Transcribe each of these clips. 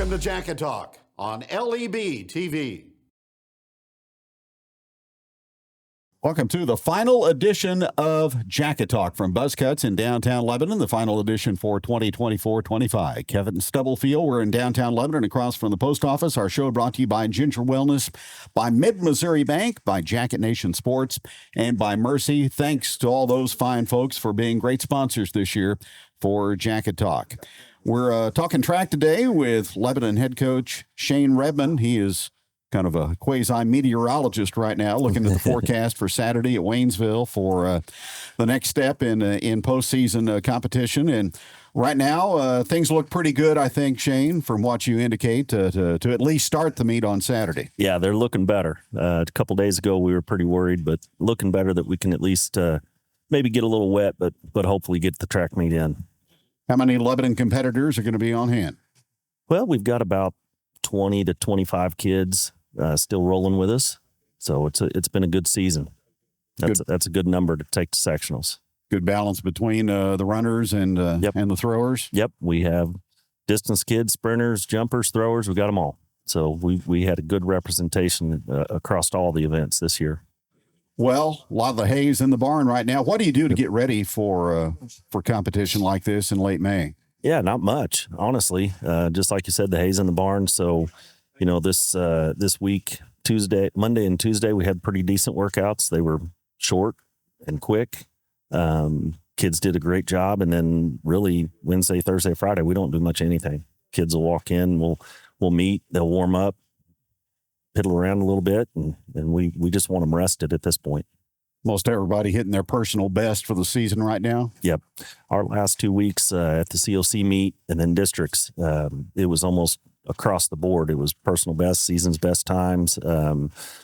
Welcome to Jacket Talk on LEB TV. Welcome to the final edition of Jacket Talk from Buzzcuts in downtown Lebanon, the final edition for 2024-25. Kevin Stubblefield, we're in downtown Lebanon across from the post office. Our show brought to you by Ginger Wellness, by Mid-Missouri Bank, by Jacket Nation Sports, and by Mercy. Thanks to all those fine folks for being great sponsors this year for Jacket Talk. We're talking track today with Lebanon head coach Shane Rebmann. He is kind of a quasi-meteorologist right now, looking at the forecast for Saturday at Waynesville for the next step in postseason competition. And right now, things look pretty good, I think, Shane, from what you indicate, to at least start the meet on Saturday. Yeah, they're looking better. A couple days ago, we were pretty worried, but looking better that we can at least maybe get a little wet, but hopefully get the track meet in. How many Lebanon competitors are going to be on hand? Well, we've got about 20 to 25 kids still rolling with us. So it's been a good season. That's a good number to take to sectionals. Good balance between the runners and the throwers. Yep, we have distance kids, sprinters, jumpers, throwers. We got them all. So we had a good representation across all the events this year. Well, a lot of the hay's in the barn right now. What do you do to get ready for competition like this in late May? Yeah, not much, honestly. Just like you said, the hay's in the barn. So, this week, Monday and Tuesday, we had pretty decent workouts. They were short and quick. Kids did a great job. And then really Wednesday, Thursday, Friday, we don't do much anything. Kids will walk in, we'll meet, they'll warm up, piddle around a little bit, and we just want them rested at this point. Most everybody hitting their personal best for the season right now? Yep. Our last 2 weeks at the COC meet and then districts, it was almost across the board. It was personal best, season's best times,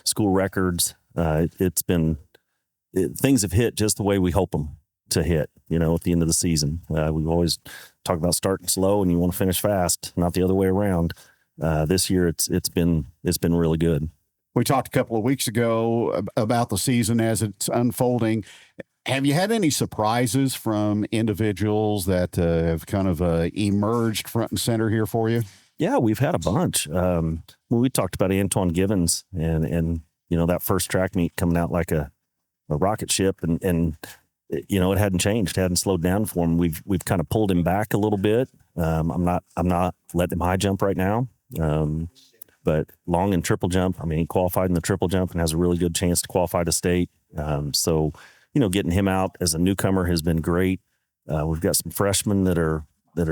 school records. Things have hit just the way we hope them to hit, at the end of the season. We always talk about starting slow and you want to finish fast, not the other way around. This year it's been really good. We talked a couple of weeks ago about the season as it's unfolding. Have you had any surprises from individuals that have kind of emerged front and center here for you? Yeah, we've had a bunch. We talked about Antoine Givens and that first track meet coming out like a rocket ship and it hadn't changed, hadn't slowed down for him. We've kind of pulled him back a little bit. I'm not letting him high jump right now. But long and triple jump, he qualified in the triple jump and has a really good chance to qualify to state. So getting him out as a newcomer has been great. We've got some freshmen that are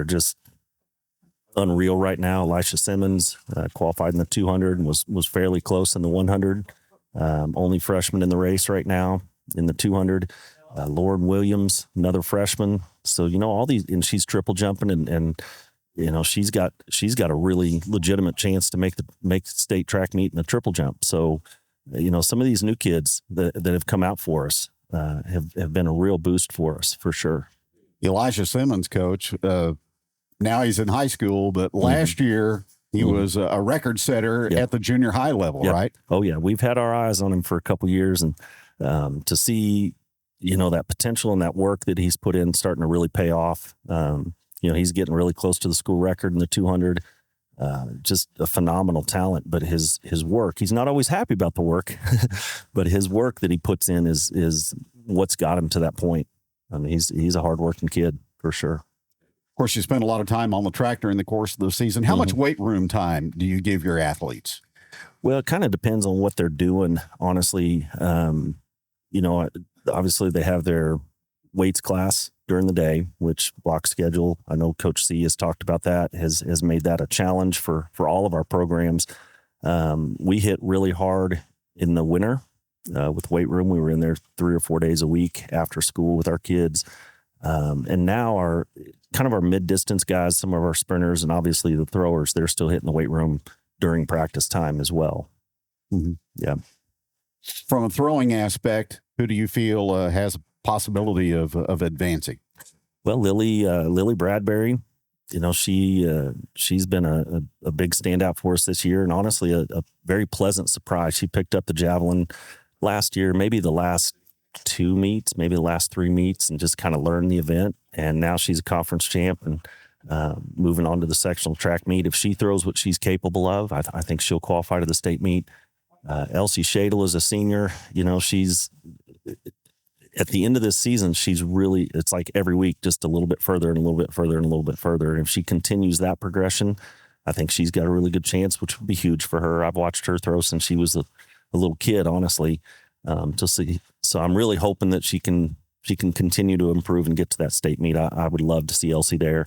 just unreal right now. Elisha Simmons qualified in the 200 and was fairly close in the 100. Only freshman in the race right now in the 200. Lauren Williams, another freshman. So, all these, and she's triple jumping and she's got a really legitimate chance to make the state track meet in the triple jump. So, some of these new kids that have come out for us have been a real boost for us for sure. Elisha Simmons, coach, now he's in high school, but last year he was a record setter at the junior high level, right? Oh yeah. We've had our eyes on him for a couple years, and to see, that potential and that work that he's put in starting to really pay off. He's getting really close to the school record in the 200. Just a phenomenal talent, but his work, he's not always happy about the work, but his work that he puts in is what's got him to that point. He's a hardworking kid for sure. Of course, you spend a lot of time on the track during the course of the season. How much weight room time do you give your athletes? Well, it kind of depends on what they're doing, honestly. Obviously they have their weights class during the day, which block schedule. I know Coach C has talked about that, has made that a challenge for all of our programs. We hit really hard in the winter with weight room. We were in there 3 or 4 days a week after school with our kids. And now our mid-distance guys, some of our sprinters, and obviously the throwers, they're still hitting the weight room during practice time as well. Mm-hmm. Yeah. From a throwing aspect, who do you feel has a possibility of advancing? Well, Lily Bradbury, she's been a big standout for us this year, and honestly, a very pleasant surprise. She picked up the javelin last year, maybe the last 2 meets, maybe the last 3 meets, and just kind of learned the event. And now she's a conference champ, and Moving on to the sectional track meet, if she throws what she's capable of, I think she'll qualify to the state meet. Elsie Shadle is a senior. She's at the end of this season, it's like every week, just a little bit further and a little bit further and a little bit further. And if she continues that progression, I think she's got a really good chance, which would be huge for her. I've watched her throw since she was a little kid, honestly, to see. So I'm really hoping that she can continue to improve and get to that state meet. I would love to see Elsie there.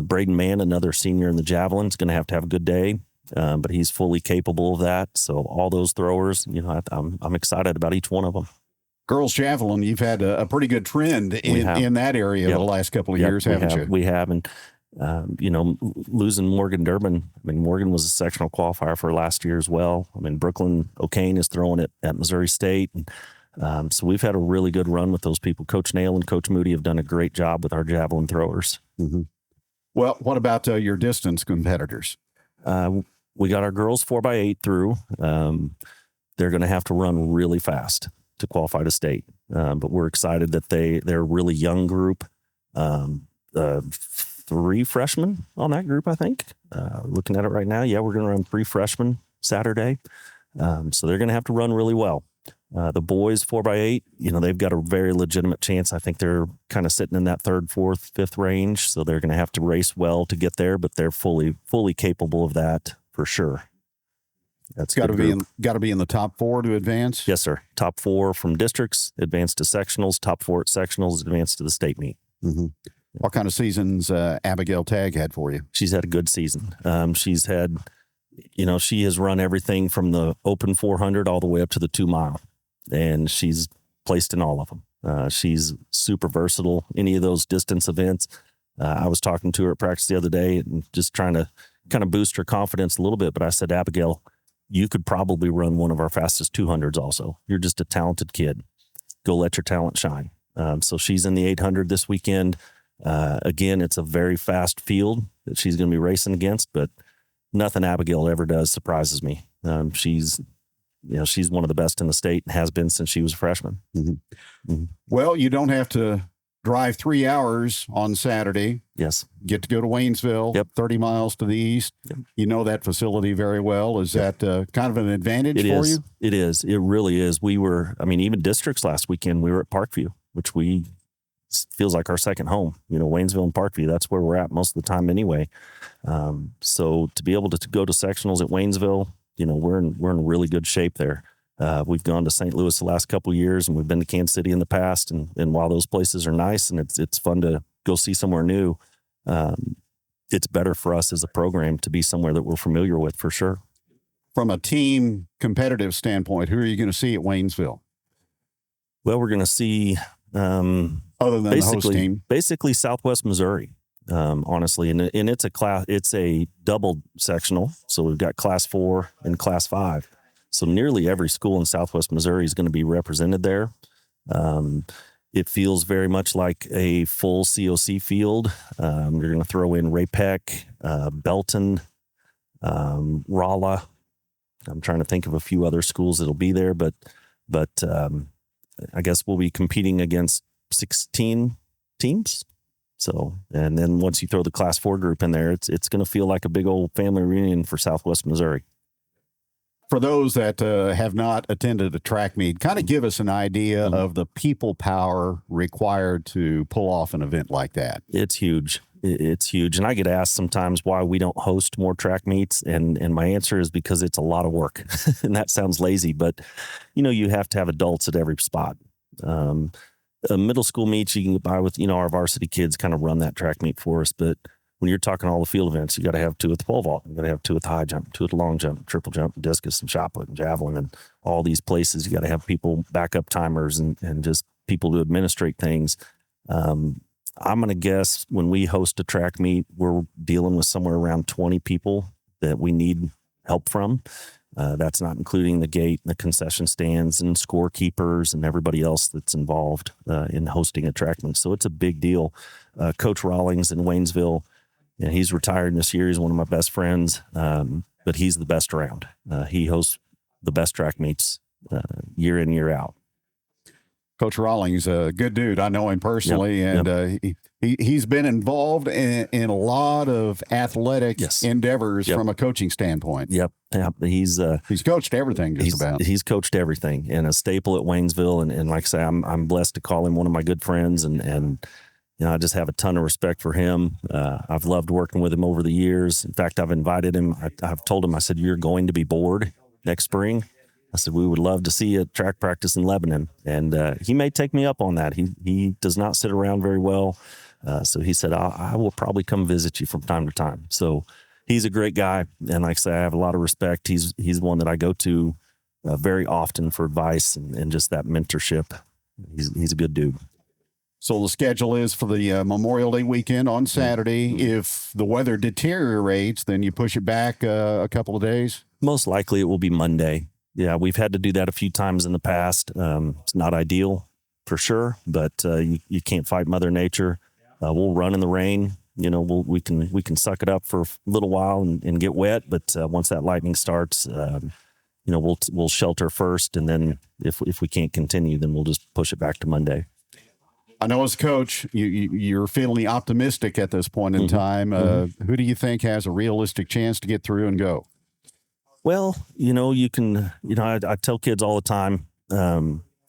Braden Mann, another senior in the javelin, is going to have a good day, but he's fully capable of that. So all those throwers, I'm excited about each one of them. Girls javelin, you've had a pretty good trend in that area the last couple of years, haven't you? We have, and losing Morgan Durbin. Morgan was a sectional qualifier for last year as well. Brooklyn O'Kane is throwing it at Missouri State. And, so we've had a really good run with those people. Coach Nail and Coach Moody have done a great job with our javelin throwers. Mm-hmm. Well, what about your distance competitors? We got our girls 4x8 through. They're going to have to run really fast to qualify to state. But we're excited that they're a really young group. 3 freshmen on that group, I think. Looking at it right now, we're going to run 3 freshmen Saturday. So they're going to have to run really well. The boys 4x8, they've got a very legitimate chance. I think they're kind of sitting in that 3rd, 4th, 5th range. So they're going to have to race well to get there, but they're fully capable of that for sure. That's got to be in the top 4 to advance. Yes, sir. Top 4 from districts, advance to sectionals. Top 4 at sectionals, advance to the state meet. Mm-hmm. What kind of seasons Abigail Tagg had for you? She's had a good season. She's had, she has run everything from the open 400 all the way up to the 2 mile, and she's placed in all of them. She's super versatile. Any of those distance events. I was talking to her at practice the other day and just trying to kind of boost her confidence a little bit. But I said, Abigail, you could probably run one of our fastest 200s also. You're just a talented kid. Go let your talent shine. So she's in the 800 this weekend. Again, it's a very fast field that she's going to be racing against, but nothing Abigail ever does surprises me. She's one of the best in the state and has been since she was a freshman. Mm-hmm. Mm-hmm. Well, you don't have to drive 3 hours on Saturday. Yes. Get to go to Waynesville, 30 miles to the east. Yep. You know that facility very well. Is that kind of an advantage for you? It is. It really is. We were, even districts last weekend, we were at Parkview, which feels like our second home. Waynesville and Parkview, that's where we're at most of the time anyway. So to be able to go to sectionals at Waynesville, we're in really good shape there. We've gone to St. Louis the last couple of years, and we've been to Kansas City in the past. And while those places are nice and it's fun to go see somewhere new, it's better for us as a program to be somewhere that we're familiar with for sure. From a team competitive standpoint, who are you going to see at Waynesville? Well, we're going to see other than the host team, basically Southwest Missouri, honestly, and it's a double sectional, so we've got Class 4 and Class 5. So nearly every school in Southwest Missouri is going to be represented there. It feels very much like a full COC field. You're going to throw in Ray-Pec, Belton, Rolla. I'm trying to think of a few other schools that'll be there, but I guess we'll be competing against 16 teams. So, and then once you throw the Class 4 group in there, it's going to feel like a big old family reunion for Southwest Missouri. For those that have not attended a track meet, kind of give us an idea of the people power required to pull off an event like that. It's huge. It's huge. And I get asked sometimes why we don't host more track meets. And my answer is because it's a lot of work. And that sounds lazy, but you have to have adults at every spot. A middle school meets you can get by with, our varsity kids kind of run that track meet for us. But when you're talking all the field events, you got to have 2 at the pole vault. You got to have 2 at the high jump, 2 at the long jump, triple jump, discus and shot put and javelin and all these places. You got to have people backup timers and just people to administrate things. I'm going to guess when we host a track meet, we're dealing with somewhere around 20 people that we need help from. That's not including the gate and the concession stands and scorekeepers and everybody else that's involved in hosting a track meet. So it's a big deal. Coach Rawlings in Waynesville, and he's retired this year. He's one of my best friends, but he's the best around. He hosts the best track meets year in, year out. Coach Rawlings, a good dude. I know him personally, Yep. and he's been involved in a lot of athletic endeavors from a coaching standpoint. Yep. He's coached everything about. He's coached everything, and a staple at Waynesville. And like I say, I'm blessed to call him one of my good friends, and I just have a ton of respect for him. I've loved working with him over the years. In fact, I've invited him. I've told him, I said, you're going to be bored next spring. I said, we would love to see a track practice in Lebanon. And he may take me up on that. He does not sit around very well. So he said, I will probably come visit you from time to time. So he's a great guy. And like I say, I have a lot of respect. He's one that I go to very often for advice and just that mentorship. He's a good dude. So the schedule is for the Memorial Day weekend on Saturday. Mm-hmm. If the weather deteriorates, then you push it back a couple of days? Most likely it will be Monday. Yeah, we've had to do that a few times in the past. It's not ideal for sure, but you can't fight Mother Nature. We'll run in the rain. We can suck it up for a little while and get wet, but once that lightning starts, we'll shelter first, and then if we can't continue, then we'll just push it back to Monday. I know as a coach, you're feeling optimistic at this point in time. Who do you think has a realistic chance to get through and go? Well, I tell kids all the time,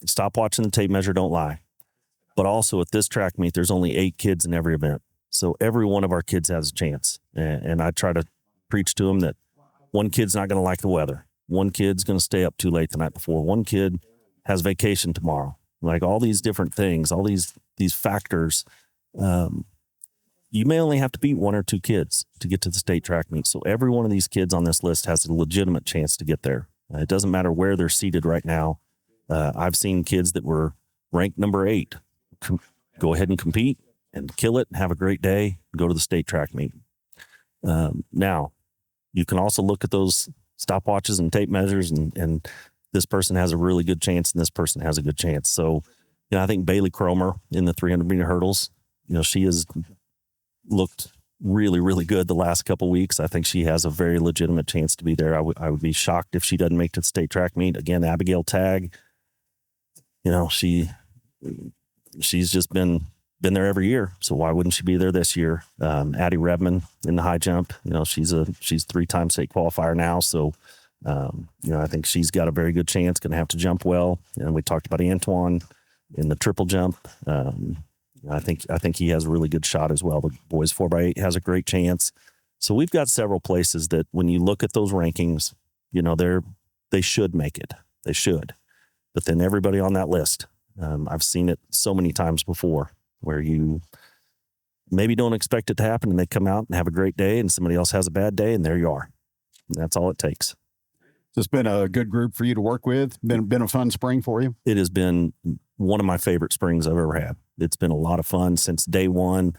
stop watching the tape measure, don't lie. But also at this track meet, there's only 8 kids in every event. So every one of our kids has a chance. And I try to preach to them that one kid's not going to like the weather. One kid's going to stay up too late the night before. One kid has vacation tomorrow. Like all these different things, all these factors, you may only have to beat 1 or 2 kids to get to the state track meet. So every one of these kids on this list has a legitimate chance to get there. It doesn't matter where they're seated right now. I've seen kids that were ranked number 8 go ahead and compete and kill it, have a great day, go to the state track meet. Now, you can also look at those stopwatches and tape measures, and this person has a really good chance and this person has a good chance. So, I think Bailey Cromer in the 300-meter hurdles, she has looked really, really good the last couple of weeks. I think she has a very legitimate chance to be there. I would be shocked if she doesn't make it to the state track meet. Again, Abigail Tagg, she's just been there every year. So why wouldn't she be there this year? Addie Rebmann in the high jump, she's 3-time state qualifier now. So, I think she's got a very good chance, going to have to jump well. And we talked about Antoine in the triple jump. I think he has a really good shot as well. The boys 4x8 has a great chance. So we've got several places that when you look at those rankings, they should make it. They should. But then everybody on that list, I've seen it so many times before where you maybe don't expect it to happen and they come out and have a great day and somebody else has a bad day and there you are. And that's all it takes. It's been a good group for you to work with. Been a fun spring for you. It has been one of my favorite springs I've ever had. It's been a lot of fun since day one,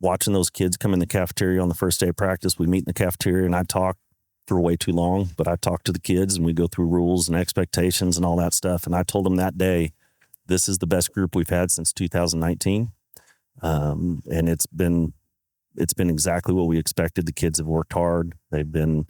watching those kids come in the cafeteria on the first day of practice. We meet in the cafeteria and I talk for way too long, but I talk to the kids and we go through rules and expectations and all that stuff. And I told them that day, this is the best group we've had since 2019. And it's been exactly what we expected. The kids have worked hard. They've been,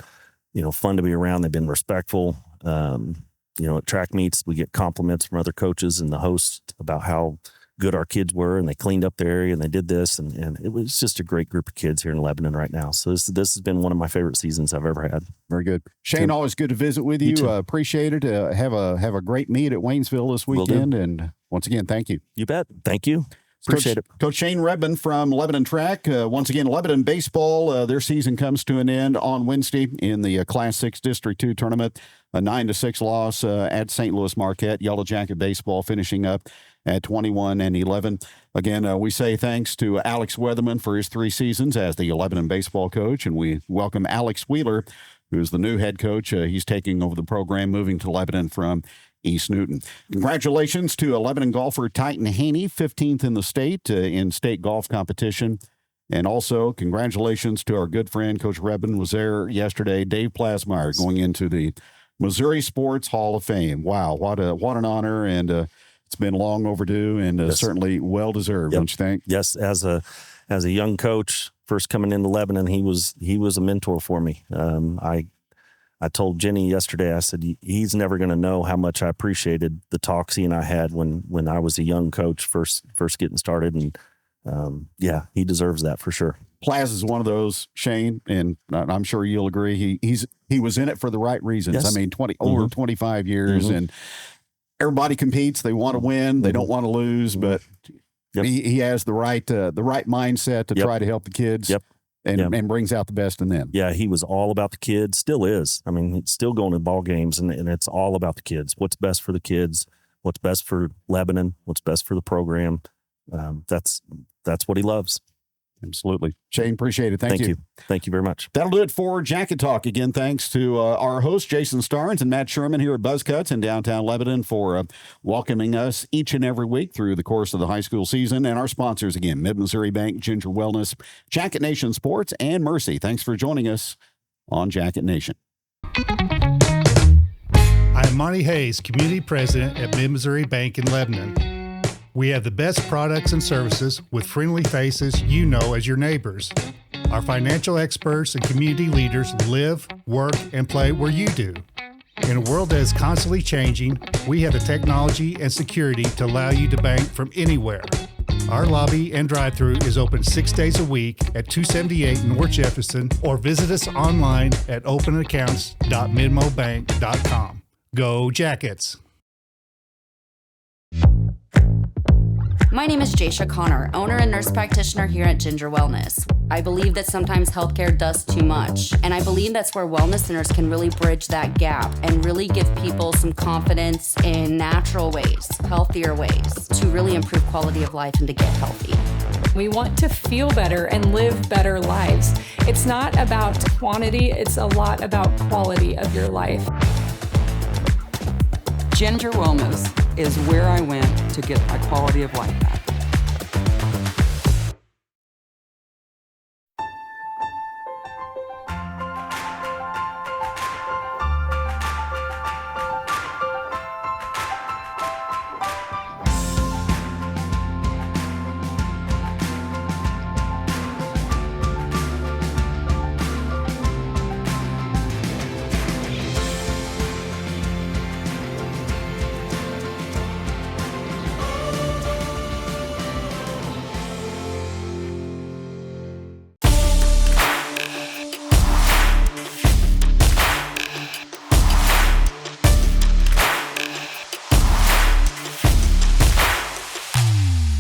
fun to be around. They've been respectful. At track meets, we get compliments from other coaches and the hosts about how good our kids were, and they cleaned up their area and they did this. And it was just a great group of kids here in Lebanon right now. So this has been one of my favorite seasons I've ever had. Very good. Shane, always good to visit with you. Appreciate it. Have a great meet at Waynesville this weekend. And once again, thank you. You bet. Thank you. Appreciate it. Coach Shane Rebmann from Lebanon Track. Once again, Lebanon baseball, their season comes to an end on Wednesday in the Class 6 District 2 tournament. A 9-6 loss at St. Louis Marquette. Yellowjacket baseball finishing up at 21-11. Again, we say thanks to Alex Weatherman for his 3 seasons as the Lebanon baseball coach, and we welcome Alex Wheeler, who's the new head coach. He's taking over the program, moving to Lebanon from East Newton. Congratulations to Lebanon golfer Titan Haney, 15th in the state in state golf competition. And also congratulations to our good friend, Coach Rebmann was there yesterday, Dave Plasmeyer, going into the Missouri Sports Hall of Fame. Wow, what an honor, and it's been long overdue and certainly well-deserved, don't you think? Yes, as a young coach, first coming into Lebanon, he was a mentor for me. I told Jenny yesterday, I said, he's never going to know how much I appreciated the talks he and I had when I was a young coach first getting started. And yeah, he deserves that for sure. Plaza is one of those, Shane, and I'm sure you'll agree. He was in it for the right reasons. Yes. I mean, over 25 years, and everybody competes. They want to win. They don't want to lose, but he has the right mindset to try to help the kids. And brings out the best in them. Yeah, he was all about the kids, still is. I mean, he's still going to ball games, and it's all about the kids. What's best for the kids, what's best for Lebanon, what's best for the program. That's what he loves. Absolutely. Shane, appreciate it. Thank you. Thank you very much. That'll do it for Jacket Talk. Again, thanks to our hosts, Jason Starnes and Matt Sherman here at Buzzcuts in downtown Lebanon for welcoming us each and every week through the course of the high school season. And our sponsors, again, Mid-Missouri Bank, Ginger Wellness, Jacket Nation Sports, and Mercy. Thanks for joining us on Jacket Nation. I'm Monty Hayes, Community President at Mid-Missouri Bank in Lebanon. We have the best products and services with friendly faces you know as your neighbors. Our financial experts and community leaders live, work, and play where you do. In a world that is constantly changing, we have the technology and security to allow you to bank from anywhere. Our lobby and drive-thru is open 6 days a week at 278 North Jefferson, or visit us online at openaccounts.midmobank.com. Go Jackets! My name is Jaysha Connor, owner and nurse practitioner here at Ginger Wellness. I believe that sometimes healthcare does too much, and I believe that's where wellness centers can really bridge that gap and really give people some confidence in natural ways, healthier ways, to really improve quality of life and to get healthy. We want to feel better and live better lives. It's not about quantity, it's a lot about quality of your life. Ginger Wellness is where I went to get my quality of life back.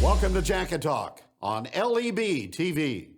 Welcome to Jacket Talk on LEB TV.